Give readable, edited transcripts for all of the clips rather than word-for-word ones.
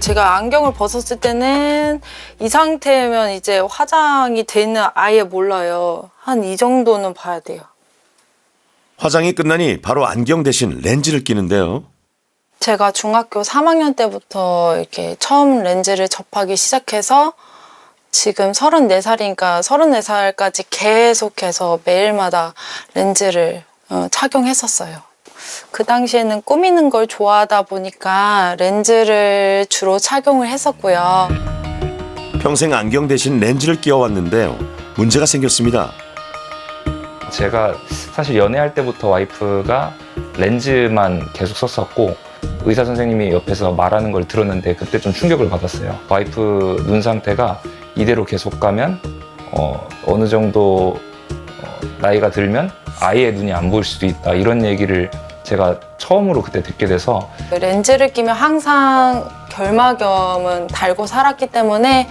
제가 안경을 벗었을 때는 이 상태면 이제 화장이 되는 아예 몰라요. 한 이 정도는 봐야 돼요. 화장이 끝나니 바로 안경 대신 렌즈를 끼는데요. 제가 중학교 3학년 때부터 이렇게 처음 렌즈를 접하기 시작해서 지금 34살이니까 34살까지 계속해서 매일마다 렌즈를 착용했었어요. 그 당시에는 꾸미는 걸 좋아하다 보니까 렌즈를 주로 착용을 했었고요. 평생 안경 대신 렌즈를 끼워왔는데요. 문제가 생겼습니다. 제가 사실 연애할 때부터 와이프가 렌즈만 계속 썼었고 의사 선생님이 옆에서 말하는 걸 들었는데 그때 좀 충격을 받았어요. 와이프 눈 상태가 이대로 계속 가면 어느 정도 나이가 들면 아예 눈이 안 보일 수도 있다, 이런 얘기를 제가 처음으로 그때 듣게 돼서 렌즈를 끼면 항상 결막염은 달고 살았기 때문에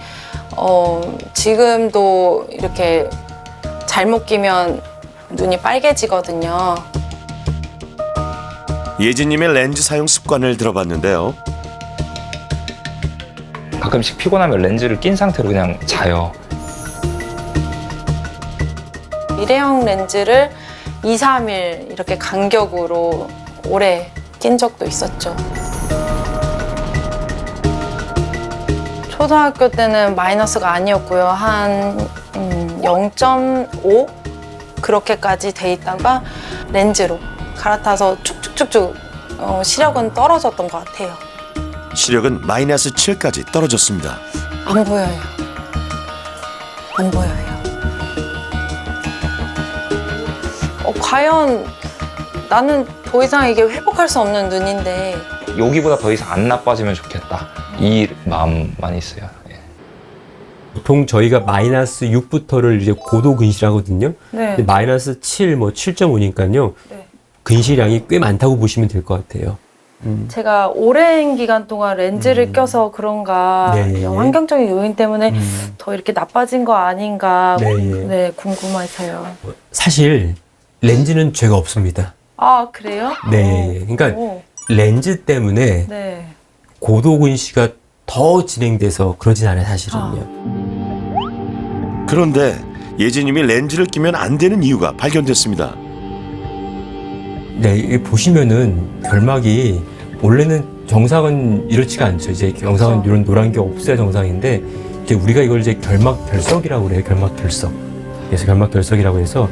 지금도 이렇게 잘못 끼면 눈이 빨개지거든요. 예진님의 렌즈 사용 습관을 들어봤는데요. 가끔씩 피곤하면 렌즈를 낀 상태로 그냥 자요. 일회용 렌즈를 2, 3일 이렇게 간격으로 오래 낀 적도 있었죠. 초등학교 때는 마이너스가 아니었고요. 한 0.5 그렇게까지 돼 있다가 렌즈로 갈아타서 쭉쭉쭉쭉 시력은 떨어졌던 것 같아요. 시력은 마이너스 7까지 떨어졌습니다. 안 보여요. 안 보여요. 과연 나는 더 이상 이게 회복할 수 없는 눈인데 여기보다 더 이상 안 나빠지면 좋겠다, 이 마음만 있어요. 예. 보통 저희가 마이너스 6부터를 이제 고도 근시하거든요. 네. 근데 마이너스 7, 뭐 7.5니까요. 네. 근시량이 꽤 많다고 보시면 될 것 같아요. 제가 오랜 기간 동안 렌즈를 껴서 그런가 네. 환경적인 요인 때문에 더 이렇게 나빠진 거 아닌가 네. 궁금해서요. 사실 렌즈는 죄가 없습니다. 아, 그래요? 네. 그러니까 오. 렌즈 때문에 네. 고도 근시가 더 진행돼서 그러진 않아요, 사실은요. 그런데 예진님이 렌즈를 끼면 안 되는 이유가 발견됐습니다. 네, 이게 보시면은 결막이 원래는 정상은 이렇지가 않죠. 이제 정상은 이런 노란 게 없어야 정상인데 이제 우리가 이걸 이제 결막 결석이라고 그래요. 결막 결석. 그래서 결막 결석이라고 해서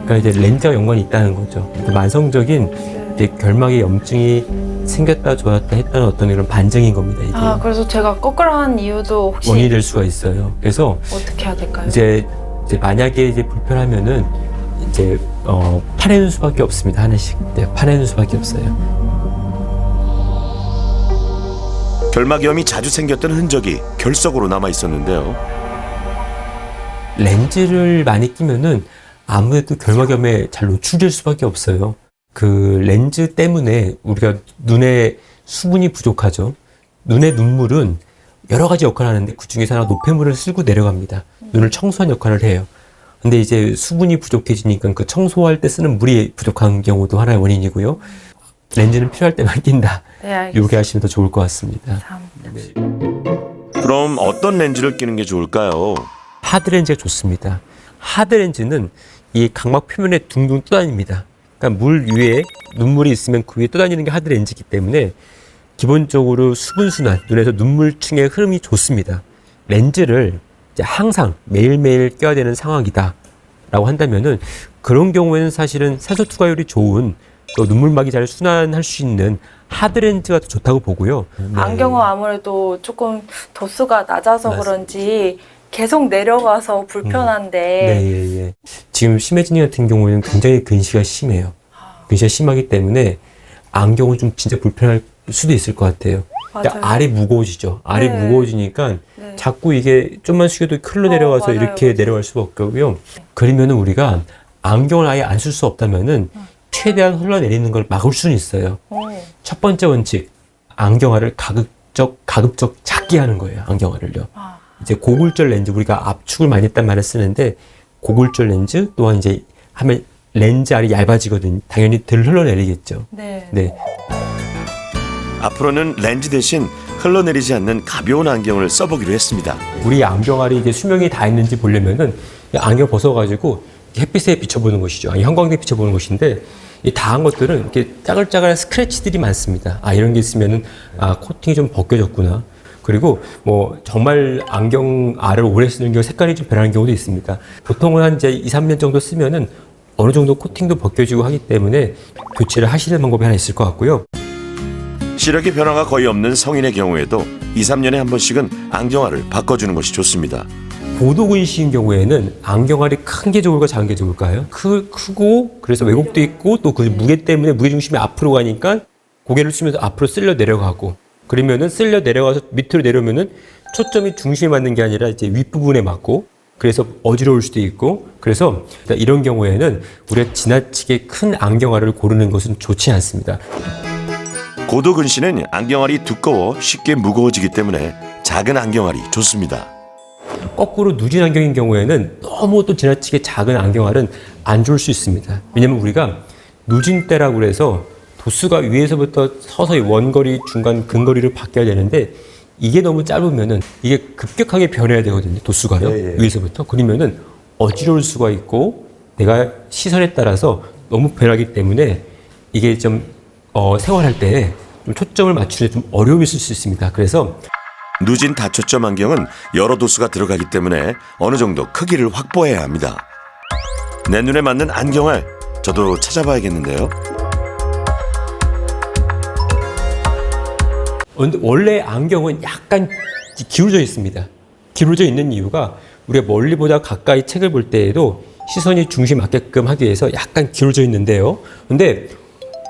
그러니까 이제 렌즈와 연관이 있다는 거죠. 만성적인 이제 결막에 염증이 생겼다 좋았다 했다는 어떤 이런 반증인 겁니다. 이게 아, 그래서 제가 거꾸로한 이유도 혹시 원인이 될 수가 있어요. 그래서 어떻게 해야 될까요? 이제 만약에 이제 불편하면은 이제 파내는 수밖에 없습니다. 하나씩. 네, 파내는 수밖에 없어요. 결막염이 자주 생겼던 흔적이 결석으로 남아 있었는데요. 렌즈를 많이 끼면은 아무래도 결막염에 잘 노출될 수밖에 없어요. 그 렌즈 때문에 우리가 눈에 수분이 부족하죠. 눈의 눈물은 여러 가지 역할을 하는데 그 중에서 하나 노폐물을 쓸고 내려갑니다. 눈을 청소하는 역할을 해요. 근데 이제 수분이 부족해지니까 그 청소할 때 쓰는 물이 부족한 경우도 하나의 원인이고요. 렌즈는 필요할 때만 낀다. 네, 알겠습니다. 이렇게 하시면 더 좋을 것 같습니다. 그럼 어떤 렌즈를 끼는 게 좋을까요? 하드렌즈가 좋습니다. 하드렌즈는 이 각막 표면에 둥둥 떠다닙니다. 그러니까 물 위에 눈물이 있으면 그 위에 떠다니는 게 하드렌즈이기 때문에 기본적으로 수분순환, 눈에서 눈물층의 흐름이 좋습니다. 렌즈를 이제 항상 매일매일 껴야 되는 상황이다 라고 한다면은 그런 경우에는 사실은 산소 투과율이 좋은 또 눈물막이 잘 순환할 수 있는 하드렌즈가 더 좋다고 보고요. 안경은 아무래도 조금 도수가 낮아서 맞습니다. 그런지 계속 내려가서 불편한데 네, 예. 지금 심혜진이 같은 경우에는 굉장히 근시가 심해요. 근시가 심하기 때문에 안경은 좀 진짜 불편할 수도 있을 것 같아요. 맞아요. 알이 무거워지죠. 알이 네. 무거워지니까 네. 자꾸 이게 좀만 숙여도 흘러 내려와서 맞아요, 이렇게 맞아요. 내려갈 수가 없고요. 그러면은 우리가 안경을 아예 안 쓸 수 없다면은 최대한 흘러내리는 걸 막을 수는 있어요. 첫 번째 원칙, 안경알을 가급적 작게 하는 거예요. 안경알을요. 이제 고굴절 렌즈, 우리가 압축을 많이 했단 말을 쓰는데 고굴절 렌즈 또한 이제 하면 렌즈 알이 얇아지거든요. 당연히 덜 흘러내리겠죠. 네. 네. 앞으로는 렌즈 대신 흘러내리지 않는 가벼운 안경을 써보기로 했습니다. 우리 안경알이 이제 수명이 다 있는지 보려면은 이 안경 벗어가지고 햇빛에 비춰보는 것이죠. 형광등에 비춰보는 것인데 이 다한 것들은 이렇게 짜글짜글한 스크래치들이 많습니다. 이런 게 있으면은 코팅이 좀 벗겨졌구나. 그리고 뭐 정말 안경알을 오래 쓰는 경우 색깔이 좀 변하는 경우도 있습니다. 보통은 한 이제 2, 3년 정도 쓰면은 어느 정도 코팅도 벗겨지고 하기 때문에 교체를 하시는 방법이 하나 있을 것 같고요. 시력의 변화가 거의 없는 성인의 경우에도 2, 3년에 한 번씩은 안경알을 바꿔주는 것이 좋습니다. 고도근시인 경우에는 안경알이 큰 게 좋을까 작은 게 좋을까요? 크고 그래서 왜곡도 있고 또 그 무게 때문에 무게중심이 앞으로 가니까 고개를 숙이면서 앞으로 쓸려 내려가고 그러면은 쓸려 내려가서 밑으로 내려오면은 초점이 중심에 맞는 게 아니라 이제 윗부분에 맞고 그래서 어지러울 수도 있고 그래서 이런 경우에는 우리가 지나치게 큰 안경알을 고르는 것은 좋지 않습니다. 고도근시는 안경알이 두꺼워 쉽게 무거워지기 때문에 작은 안경알이 좋습니다. 거꾸로 누진 안경인 경우에는 너무 또 지나치게 작은 안경알은 안 좋을 수 있습니다. 왜냐면 우리가 누진대라고 그래서 도수가 위에서부터 서서히 원거리, 중간, 근거리를 바뀌어야 되는데 이게 너무 짧으면은 이게 급격하게 변해야 되거든요. 도수가요. 위에서부터. 그러면은 어지러울 수가 있고 내가 시선에 따라서 너무 변하기 때문에 이게 좀 생활할 때 좀 초점을 맞추는 좀 어려움이 있을 수 있습니다. 그래서 누진 다초점 안경은 여러 도수가 들어가기 때문에 어느 정도 크기를 확보해야 합니다. 내 눈에 맞는 안경알 저도 찾아봐야겠는데요. 원래 안경은 약간 기울어져 있습니다. 기울어져 있는 이유가 우리가 멀리보다 가까이 책을 볼 때에도 시선이 중심 맞게끔 하기 위해서 약간 기울어져 있는데요. 근데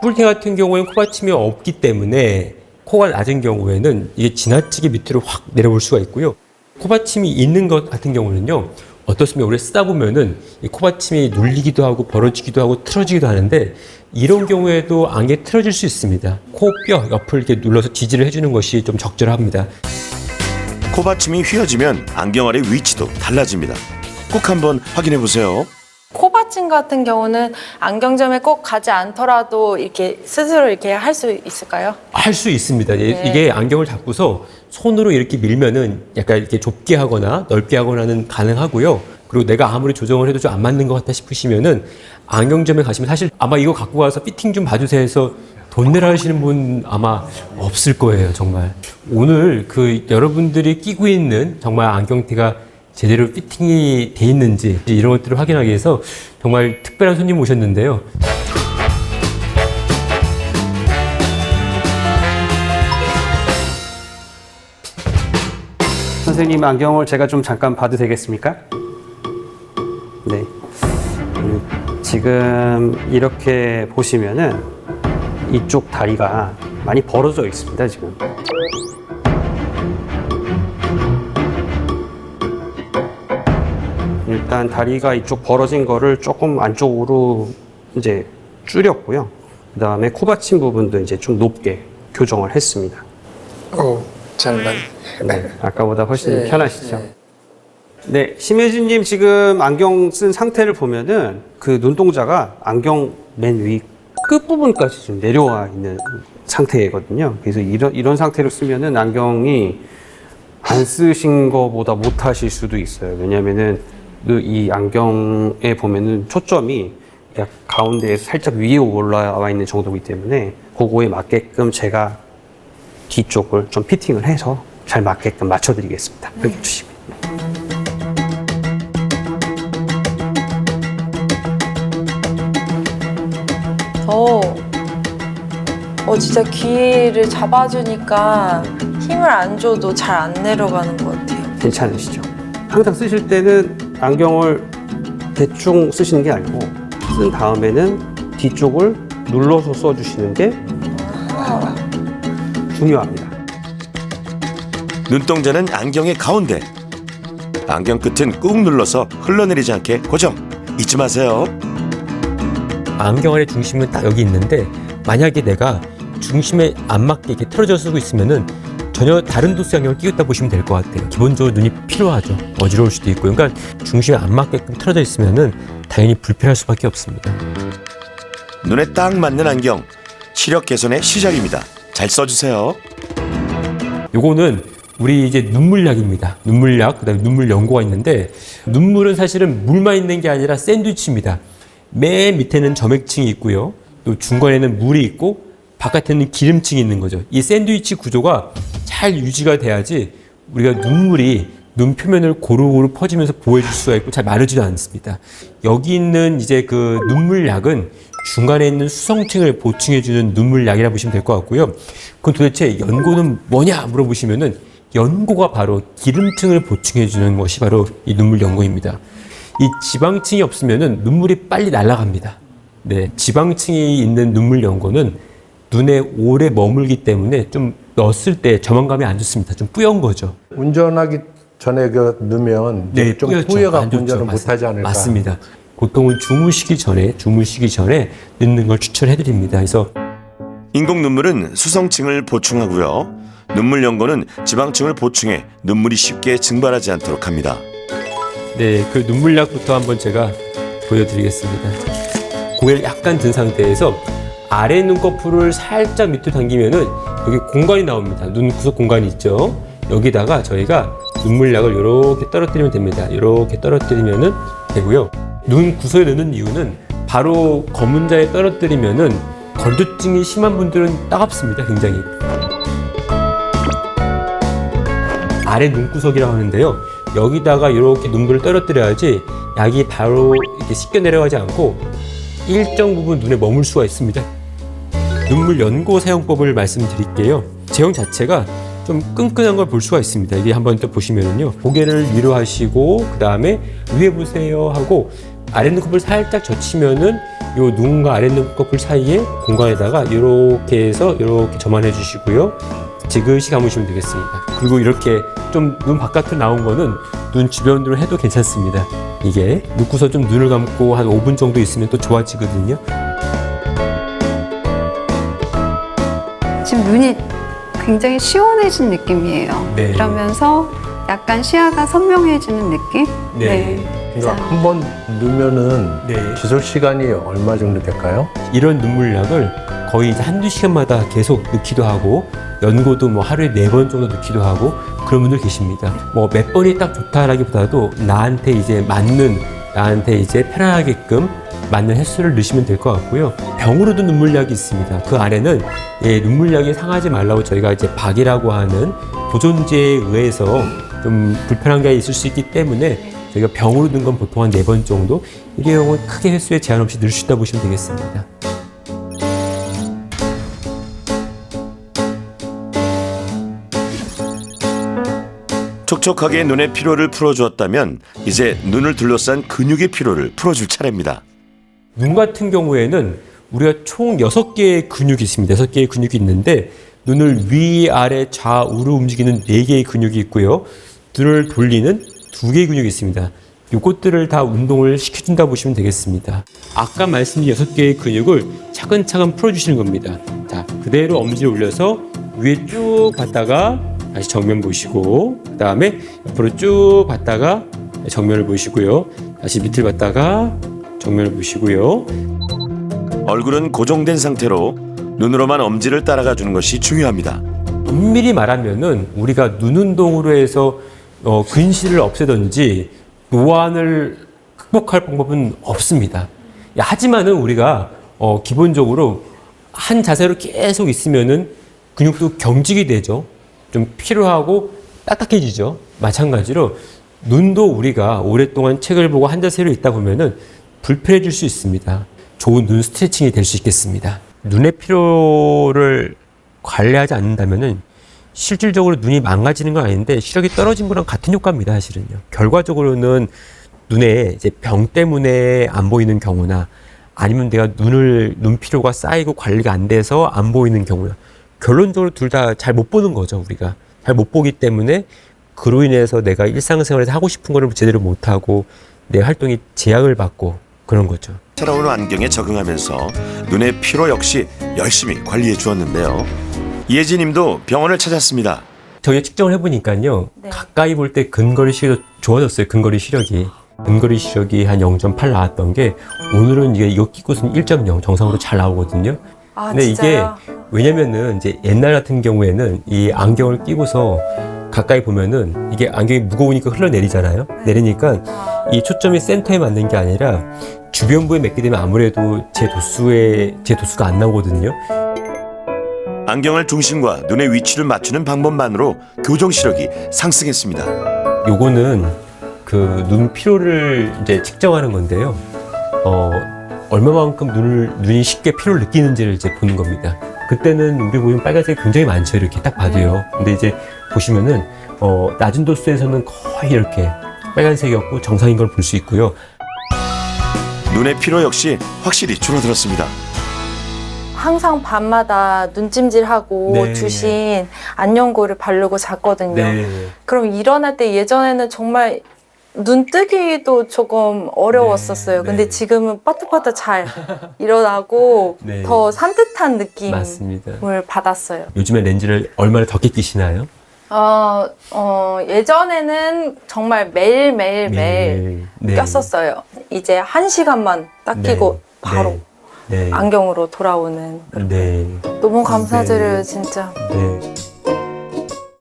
뿔테 같은 경우에는 코받침이 없기 때문에 코가 낮은 경우에는 이게 지나치게 밑으로 확 내려올 수가 있고요. 코받침이 있는 것 같은 경우는요. 어떻습니까? 우리 쓰다 보면은 이 코받침이 눌리기도 하고 벌어지기도 하고 틀어지기도 하는데 이런 경우에도 안경이 틀어질 수 있습니다. 코뼈 옆을 이렇게 눌러서 지지를 해주는 것이 좀 적절합니다. 코받침이 휘어지면 안경알의 위치도 달라집니다. 꼭 한번 확인해 보세요. 코받침 같은 경우는 안경점에 꼭 가지 않더라도 이렇게 스스로 이렇게 할 수 있을까요? 할 수 있습니다. 네. 이게 안경을 잡고서 손으로 이렇게 밀면은 약간 이렇게 좁게 하거나 넓게 하거나는 가능하고요. 그리고 내가 아무리 조정을 해도 좀 안 맞는 것 같다 싶으시면은 안경점에 가시면 사실 아마 이거 갖고 가서 피팅 좀 봐주세요 해서 돈 내라 하시는 분 아마 없을 거예요, 정말. 오늘 그 여러분들이 끼고 있는 정말 안경테가 제대로 피팅이 돼 있는지 이런 것들을 확인하기 위해서 정말 특별한 손님 오셨는데요. 선생님 안경을 제가 좀 잠깐 봐도 되겠습니까? 네. 지금 이렇게 보시면은 이쪽 다리가 많이 벌어져 있습니다, 지금. 일단 다리가 이쪽 벌어진 거를 조금 안쪽으로 이제 줄였고요. 그 다음에 코받침 부분도 이제 좀 높게 교정을 했습니다. 잘 맞네. 네, 아까보다 훨씬 네, 편하시죠? 네, 심혜진님 지금 안경 쓴 상태를 보면은 그 눈동자가 안경 맨 위 끝부분까지 좀 내려와 있는 상태거든요. 그래서 이런 상태로 쓰면은 안경이 안 쓰신 거보다 못 하실 수도 있어요. 왜냐면은 이 안경에 보면은 초점이 약 가운데에서 살짝 위에 올라와 있는 정도이기 때문에 그거에 맞게끔 제가 뒤쪽을 좀 피팅을 해서 잘 맞게끔 맞춰드리겠습니다. 여기 주시고. 진짜 귀를 잡아주니까 힘을 안 줘도 잘 안 내려가는 것 같아요. 괜찮으시죠? 항상 쓰실 때는 안경을 대충 쓰시는 게 아니고 쓴 다음에는 뒤쪽을 눌러서 써주시는 게 중요합니다. 눈동자는 안경의 가운데. 안경 끝은 꾹 눌러서 흘러내리지 않게 고정. 잊지 마세요. 안경알의 중심은 딱 여기 있는데 만약에 내가 중심에 안 맞게 이렇게 틀어져 쓰고 있으면은 전혀 다른 도수 안경을 끼고 있다 보시면 될 것 같아요. 기본적으로 눈이 피로하죠. 어지러울 수도 있고. 그러니까 중심에 안 맞게끔 틀어져 있으면은 당연히 불편할 수밖에 없습니다. 눈에 딱 맞는 안경. 시력 개선의 시작입니다. 잘 써주세요. 요거는 우리 이제 눈물약입니다. 눈물약, 그다음에 눈물 연고가 있는데 눈물은 사실은 물만 있는 게 아니라 샌드위치입니다. 맨 밑에는 점액층이 있고요. 또 중간에는 물이 있고 바깥에는 기름층이 있는 거죠. 이 샌드위치 구조가 잘 유지가 돼야지 우리가 눈물이 눈 표면을 고루고루 퍼지면서 보여줄 수가 있고 잘 마르지도 않습니다. 여기 있는 이제 그 눈물약은 중간에 있는 수성층을 보충해주는 눈물약이라 보시면 될 것 같고요. 그럼 도대체 연고는 뭐냐 물어보시면은 연고가 바로 기름층을 보충해주는 것이 바로 이 눈물 연고입니다. 이 지방층이 없으면은 눈물이 빨리 날아갑니다. 네, 지방층이 있는 눈물 연고는 눈에 오래 머물기 때문에 좀 넣었을 때 저만감이 안 좋습니다. 좀 뿌연 거죠. 운전하기 전에 그 넣으면 네, 좀 뿌옇죠. 뿌여가 안 좋죠. 운전을 못하지 않을까. 맞습니다. 보통은 주무시기 전에 넣는 걸 추천해 드립니다. 그래서 인공 눈물은 수성층을 보충하고요. 눈물 연고는 지방층을 보충해 눈물이 쉽게 증발하지 않도록 합니다. 네, 그 눈물약부터 한번 제가 보여드리겠습니다. 고개를 약간 든 상태에서 아래 눈꺼풀을 살짝 밑으로 당기면은 여기 공간이 나옵니다. 눈 구석 공간이 있죠. 여기다가 저희가 눈물약을 이렇게 떨어뜨리면 됩니다. 이렇게 떨어뜨리면은 되고요. 눈 구석에 넣는 이유는 바로 검은자에 떨어뜨리면은 건조증이 심한 분들은 따갑습니다. 굉장히. 아래 눈구석이라고 하는데요. 여기다가 이렇게 눈물을 떨어뜨려야지 약이 바로 이렇게 씻겨 내려가지 않고 일정 부분 눈에 머물 수가 있습니다. 눈물 연고 사용법을 말씀드릴게요. 제형 자체가 좀 끈끈한 걸 볼 수가 있습니다. 이게 한번 또 보시면은요. 고개를 위로 하시고 그 다음에 위에 보세요 하고 아래 눈꺼풀 살짝 젖히면은 요 눈과 아래 눈꺼풀 사이에 공간에다가 이렇게 해서 이렇게 점안해 주시고요. 지그시 감으시면 되겠습니다. 그리고 이렇게 좀 눈 바깥으로 나온 거는 눈 주변으로 해도 괜찮습니다. 이게 눕고서 좀 눈을 감고 한 5분 정도 있으면 또 좋아지거든요. 지금 눈이 굉장히 시원해진 느낌이에요. 네. 그러면서 약간 시야가 선명해지는 느낌? 네. 그러니까 한 번 넣으면은 네. 지속 시간이 얼마 정도 될까요? 이런 눈물약을 거의 이제 한두 시간마다 계속 넣기도 하고 연고도 뭐 하루에 4번 정도 넣기도 하고 그런 분들 계십니다. 뭐 몇 번이 딱 좋다라기보다도 나한테 이제 편안하게끔 맞는 횟수를 넣으시면 될 것 같고요. 병으로도 눈물약이 있습니다. 그 안에는 눈물약이 상하지 말라고 저희가 이제 박이라고 하는 보존제에 의해서 좀 불편한 게 있을 수 있기 때문에 저희가 병으로 넣은 건 보통 한 4번 정도, 일회용은 크게 횟수에 제한 없이 넣을 수 있다고 보시면 되겠습니다. 촉촉하게 눈의 피로를 풀어주었다면 이제 눈을 둘러싼 근육의 피로를 풀어줄 차례입니다. 눈 같은 경우에는 우리가 총 6개의 근육이 있습니다. 6개의 근육이 있는데 눈을 위, 아래, 좌우로 움직이는 4개의 근육이 있고요. 눈을 돌리는 2개의 근육이 있습니다. 이것들을 다 운동을 시켜준다 보시면 되겠습니다. 아까 말씀드린 6개의 근육을 차근차근 풀어주시는 겁니다. 자, 그대로 엄지를 올려서 위에 쭉 봤다가 다시 정면 보시고 그 다음에 옆으로 쭉 봤다가 정면을 보시고요. 다시 밑을 봤다가 정면을 보시고요. 얼굴은 고정된 상태로 눈으로만 엄지를 따라가 주는 것이 중요합니다. 엄밀히 말하면은 우리가 눈 운동으로 해서 근시를 없애든지 노안을 극복할 방법은 없습니다. 하지만은 우리가 기본적으로 한 자세로 계속 있으면은 근육도 경직이 되죠. 좀 피로하고 딱딱해지죠. 마찬가지로 눈도 우리가 오랫동안 책을 보고 한 자세로 있다 보면은 불편해질 수 있습니다. 좋은 눈 스트레칭이 될 수 있겠습니다. 눈의 피로를 관리하지 않는다면은 실질적으로 눈이 망가지는 건 아닌데 시력이 떨어진 거랑 같은 효과입니다, 사실은요. 결과적으로는 눈에 이제 병 때문에 안 보이는 경우나 아니면 내가 눈 피로가 쌓이고 관리가 안 돼서 안 보이는 경우나 결론적으로 둘 다 잘 못 보는 거죠, 우리가. 잘 못 보기 때문에 그로 인해서 내가 일상생활에서 하고 싶은 거를 제대로 못 하고 내 활동이 제약을 받고 그런 거죠. 새로운 환경에 적응하면서 눈의 피로 역시 열심히 관리해 주었는데요. 이혜진 님도 병원을 찾았습니다. 저희가 측정을 해보니까요. 네. 가까이 볼 때 근거리 시력이 좋아졌어요. 근거리 시력이. 근거리 시력이 한 0.8 나왔던 게 오늘은 이거 끼고서는 1.0 정상으로 잘 나오거든요. 아, 근데 진짜요? 이게 왜냐면은 이제 옛날 같은 경우에는 이 안경을 끼고서 가까이 보면은 이게 안경이 무거우니까 흘러내리잖아요. 내리니까 이 초점이 센터에 맞는 게 아니라 주변부에 맺게 되면 아무래도 제 도수가 안 나오거든요. 안경을 중심과 눈의 위치를 맞추는 방법만으로 교정 시력이 상승했습니다. 요거는 그 눈 피로를 이제 측정하는 건데요. 얼마만큼 눈이 쉽게 피로를 느끼는지를 이제 보는 겁니다. 그때는 우리 보면 빨간색이 굉장히 많죠. 이렇게 딱 봐도요. 근데 이제 보시면은 낮은 도수에서는 거의 이렇게 빨간색이었고 정상인 걸 볼 수 있고요. 눈의 피로 역시 확실히 줄어들었습니다. 항상 밤마다 눈찜질하고 네. 주신 안연고를 바르고 잤거든요. 네. 그럼 일어날 때 예전에는 정말 눈 뜨기도 조금 어려웠었어요. 네, 근데 네. 지금은 빠딱빠딱 잘 일어나고 네. 더 산뜻한 느낌을 맞습니다. 받았어요. 요즘에 렌즈를 얼마나 더 끼시나요? 예전에는 정말 매일 네. 꼈었어요. 이제 1시간만 딱 끼고 네. 바로 네. 안경으로 돌아오는. 네. 너무 감사드려요, 진짜. 네.